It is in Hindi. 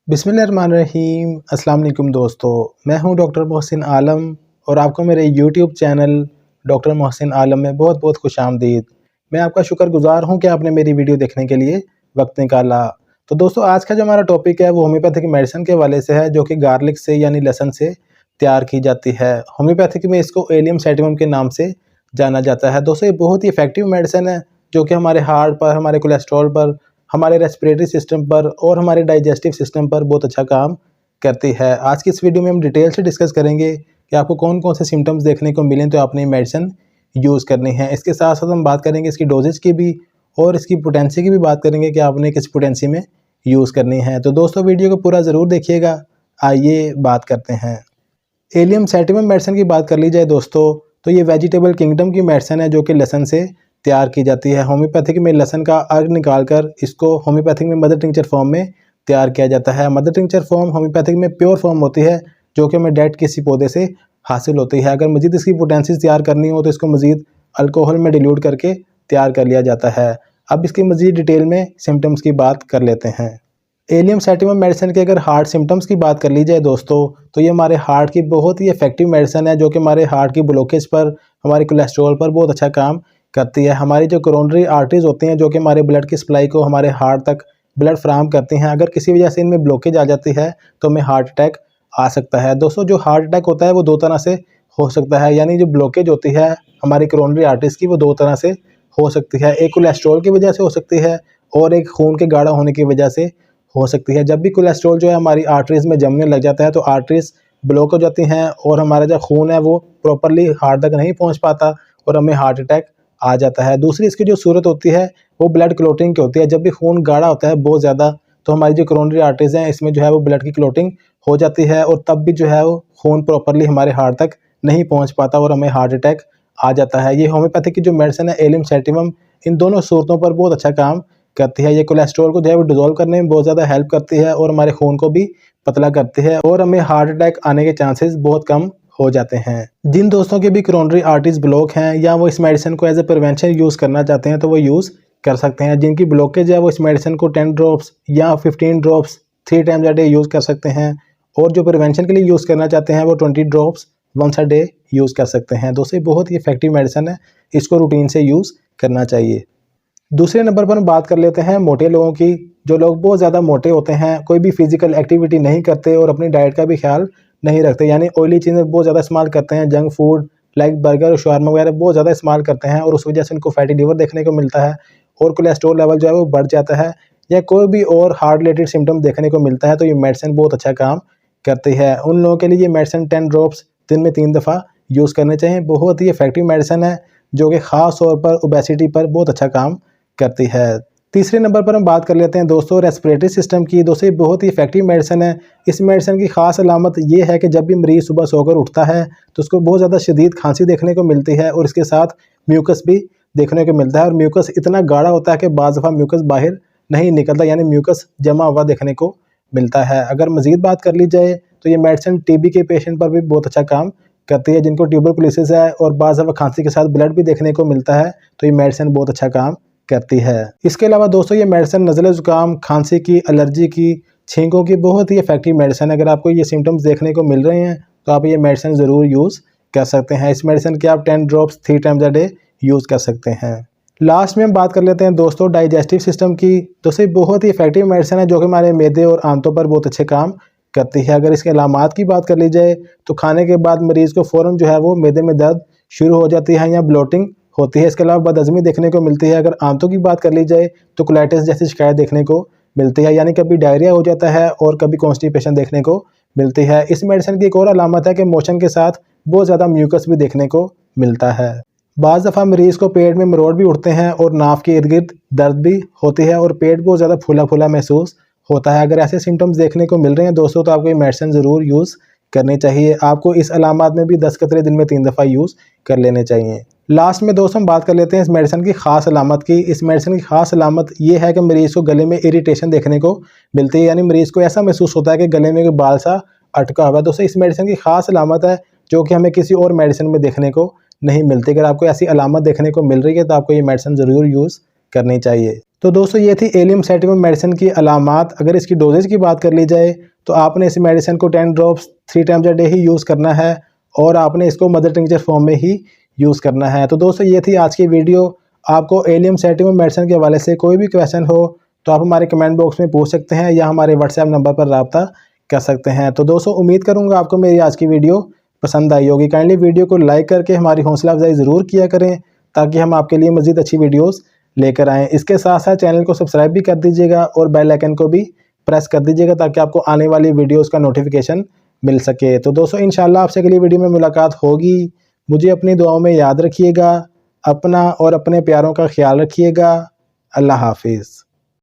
बिस्मिल्लाहिर्रहमानिर्रहीम। अस्सलाम वालेकुम दोस्तों, मैं हूं डॉक्टर मोहसिन आलम और आपको मेरे यूट्यूब चैनल डॉक्टर मोहसिन आलम में बहुत बहुत खुशामदीद। मैं आपका शुक्रगुज़ार हूं कि आपने मेरी वीडियो देखने के लिए वक्त निकाला। तो दोस्तों, आज का जो हमारा टॉपिक है वो होम्योपैथिक मेडिसिन के हवाले से है, जो कि गार्लिक से यानी लहसुन से तैयार की जाती है। होम्योपैथिक में इसको एलियम सैटिवम के नाम से जाना जाता है। दोस्तों, ये बहुत ही इफेक्टिव मेडिसिन है जो कि हमारे हार्ट पर, हमारे कोलेस्ट्रॉल पर, हमारे रेस्पिरेटरी सिस्टम पर और हमारे डाइजेस्टिव सिस्टम पर बहुत अच्छा काम करती है। आज की इस वीडियो में हम डिटेल से डिस्कस करेंगे कि आपको कौन कौन से सिम्टम्स देखने को मिलें तो आपने मेडिसिन यूज़ करनी है। इसके साथ साथ हम बात करेंगे इसकी डोजेज की भी और इसकी पोटेंसी की भी बात करेंगे कि आपने किस पोटेंसी में यूज़ करनी है। तो दोस्तों, वीडियो को पूरा ज़रूर देखिएगा। आइए बात करते हैं। एलियम सैटिवम मेडिसिन की बात कर ली जाए दोस्तों, तो ये वेजिटेबल किंगडम की मेडिसिन है जो कि लहसुन से तैयार की जाती है। होम्योपैथिक में लहसुन का अर्क निकालकर इसको होम्योपैथिक में मदर टिंचर फॉर्म में तैयार किया जाता है। मदर टिंचर फॉर्म होम्योपैथिक में प्योर फॉर्म होती है जो कि हमें डायरेक्ट किसी पौधे से हासिल होती है। अगर मज़ीद इसकी पोटेंसीज तैयार करनी हो तो इसको मज़ीद अल्कोहल में डिल्यूट करके तैयार कर लिया जाता है। अब इसकी मज़ीद डिटेल में सिम्टम्स की बात कर लेते हैं। एलियम सैटिवम मेडिसिन के अगर हार्ट सिम्टम्स की बात कर ली जाए दोस्तों, तो ये हमारे हार्ट की बहुत ही इफेक्टिव मेडिसिन है जो कि हमारे हार्ट की ब्लॉकेज पर, हमारे कोलेस्ट्रॉल पर बहुत अच्छा काम करती है। हमारी जो कोरोनरी आर्टरीज होती हैं जो कि हमारे ब्लड की सप्लाई को हमारे हार्ट तक ब्लड फ्राहम करती हैं, अगर किसी वजह से इनमें ब्लॉकेज आ जाती है तो हमें हार्ट अटैक आ सकता है। दोस्तों, जो हार्ट अटैक होता है वो दो तरह से हो सकता है, यानी जो ब्लॉकेज होती है हमारी कोरोनरी आर्टरीज की वो दो तरह से हो सकती है। एक कोलेस्ट्रॉल की वजह से हो सकती है और एक खून के गाढ़ा होने की वजह से हो सकती है। जब भी कोलेस्ट्रॉल जो है हमारी आर्टरीज में जमने लग जाता है तो आर्टरीज ब्लॉक हो जाती हैं और हमारा जो खून है वो प्रॉपरली हार्ट तक नहीं पहुंच पाता और हमें हार्ट अटैक आ जाता है। दूसरी इसकी जो सूरत होती है वो ब्लड क्लॉटिंग की होती है। जब भी खून गाढ़ा होता है बहुत ज़्यादा तो हमारी जो कोरोनरी आर्टरीज हैं इसमें जो है वो ब्लड की क्लॉटिंग हो जाती है और तब भी जो है वो खून प्रॉपरली हमारे हार्ट तक नहीं पहुँच पाता और हमें हार्ट अटैक आ जाता है। ये होम्योपैथिक की जो मेडिसिन है एलियम सैटिवम इन दोनों सूरतों पर बहुत अच्छा काम करती है। ये कोलेस्ट्रॉल को जो है वो डिसॉल्व करने में बहुत ज़्यादा हेल्प करती है और हमारे खून को भी पतला करती है और हमें हार्ट अटैक आने के चांसेस बहुत कम हो जाते हैं। जिन दोस्तों के भी कोरोनरी आर्टरीज ब्लॉक हैं या वो इस मेडिसिन को एज ए प्रिवेंशन यूज़ करना चाहते हैं तो वो यूज़ कर सकते हैं। जिनकी ब्लॉकेज है वो इस मेडिसिन को 10 ड्रॉप्स या 15 ड्रॉप्स 3 टाइम्स अ डे यूज़ कर सकते हैं और जो प्रिवेंशन के लिए यूज़ करना चाहते हैं वो 20 drops once a day use कर सकते हैं। दोस्तों, बहुत ही इफेक्टिव मेडिसिन है, इसको रूटीन से यूज़ करना चाहिए। दूसरे नंबर पर हम बात कर लेते हैं मोटे लोगों की। जो लोग बहुत ज़्यादा मोटे होते हैं, कोई भी फिजिकल एक्टिविटी नहीं करते और अपनी डाइट का भी ख्याल नहीं रखते, यानी ऑयली चीज़ें बहुत ज़्यादा इस्तेमाल करते हैं, जंक फूड लाइक बर्गर और शावरमा वगैरह बहुत ज़्यादा इस्तेमाल करते हैं और उस वजह से उनको फैटी लिवर देखने को मिलता है और कोलेस्ट्रॉल लेवल जो है वो बढ़ जाता है या कोई भी और हार्ट रिलेटेड सिम्टम देखने को मिलता है तो ये मेडिसिन बहुत अच्छा काम करती है। उन लोगों के लिए ये मेडिसिन 10 ड्रॉप्स दिन में 3 दफ़ा यूज़ करने चाहिए। बहुत ही इफेक्टिव मेडिसिन है जो कि ख़ास तौर पर ओबेसिटी पर बहुत अच्छा काम करती है। तीसरे नंबर पर हम बात कर लेते हैं दोस्तों रेस्पिरेटरी सिस्टम की। दोस्तों, ये बहुत ही इफेक्टिव मेडिसिन है। इस मेडिसिन की खास अलामत ये है कि जब भी मरीज़ सुबह सोकर उठता है तो उसको बहुत ज़्यादा शदीद खांसी देखने को मिलती है और इसके साथ म्यूकस भी देखने को मिलता है और म्यूकस इतना गाढ़ा होता है कि बाज़ दफ़ा म्यूकस बाहर नहीं निकलता, यानी म्यूकस जमा हुआ देखने को मिलता है। अगर मज़ीद बात कर ली जाए तो ये मेडिसिन टीबी के पेशेंट पर भी बहुत अच्छा काम करती है। जिनको ट्यूबरकुलोसिस है और बाज़ दफ़ा खांसी के साथ ब्लड भी देखने को मिलता है तो ये मेडिसिन बहुत अच्छा काम करती है। इसके अलावा दोस्तों, ये मेडिसिन नज़ले ज़ुकाम, खांसी की, एलर्जी की, छींकों की बहुत ही इफेक्टिव मेडिसिन है। अगर आपको ये सिम्टम्स देखने को मिल रहे हैं तो आप ये मेडिसिन ज़रूर यूज़ कर सकते हैं। इस मेडिसिन के आप 10 ड्रॉप्स 3 टाइम्स अ डे यूज़ कर सकते हैं। लास्ट में हम बात कर लेते हैं दोस्तों डाइजेस्टिव सिस्टम की। दोस्तों, बहुत ही इफेक्टिव मेडिसिन है जो कि हमारे मैदे और आंतों पर बहुत अच्छे काम करती है। अगर इसके अलामात की बात कर ली जाए तो खाने के बाद मरीज़ को फ़ौरन जो है वो मैदे में दर्द शुरू हो जाती है या ब्लोटिंग होती है। इसके अलावा बदहज़मी देखने को मिलती है। अगर आंतों की बात कर ली जाए तो कोलाइटिस जैसी शिकायत देखने को मिलती है, यानी कभी डायरिया हो जाता है और कभी कॉन्स्टिपेशन देखने को मिलती है। इस मेडिसिन की एक और अलामत है कि मोशन के साथ बहुत ज़्यादा म्यूकस भी देखने को मिलता है। बाज़ दफ़ा मरीज़ को पेट में मरोड़ भी उठते हैं और नाफ के इर्द गिर्द दर्द भी होती है और पेट बहुत ज़्यादा फूला फूला महसूस होता है। अगर ऐसे सिम्टम्स देखने को मिल रहे हैं दोस्तों तो आपको ये मेडिसिन ज़रूर यूज़ करनी चाहिए। आपको इस अलामत में भी 10 कतरे दिन में 3 दफ़ा यूज़ कर लेने चाहिए। लास्ट में दोस्तों हम बात कर लेते हैं इस मेडिसिन की खास अलामत की। इस मेडिसिन की खास अलामत ये है कि मरीज़ को गले में इरिटेशन देखने को मिलती है, यानी मरीज़ को ऐसा महसूस होता है कि गले में कोई बाल सा अटका हुआ है। दोस्तों, इस मेडिसिन की खास अलामत है जो कि हमें किसी और मेडिसिन में देखने को नहीं मिलती। अगर आपको ऐसी अलामत देखने को मिल रही है तो आपको ये मेडिसिन ज़रूर यूज़ करनी चाहिए। तो दोस्तों ये थी एलियम सैटिवम मेडिसिन की अलामात। अगर इसकी डोजेज की बात कर ली जाए तो आपने इस मेडिसिन को 10 drops 3 times a day he use करना है और आपने इसको मदर टिंचर फॉर्म में ही यूज़ करना है। तो दोस्तों ये थी आज की वीडियो। आपको एलियम सैटिवम मेडिसिन के हवाले से कोई भी क्वेश्चन हो तो आप हमारे कमेंट बॉक्स में पूछ सकते हैं या हमारे व्हाट्सएप नंबर पर रब्ता कर सकते हैं। तो दोस्तों उम्मीद करूँगा आपको मेरी आज की वीडियो पसंद आई होगी। काइंडली वीडियो को लाइक करके हमारी हौसला अफजाई ज़रूर किया करें ताकि हम आपके लिए मज़ीद अच्छी वीडियोज़ लेकर आएँ। इसके साथ साथ चैनल को सब्सक्राइब भी कर दीजिएगा और बेल आइकन को भी प्रेस कर दीजिएगा ताकि आपको आने वाली वीडियोज़ का नोटिफिकेशन मिल सके। तो दोस्तों इंशाल्लाह आपसे अगली वीडियो में मुलाकात होगी। मुझे अपनी दुआओं में याद रखिएगा। अपना और अपने प्यारों का ख्याल रखिएगा। अल्लाह हाफिज़।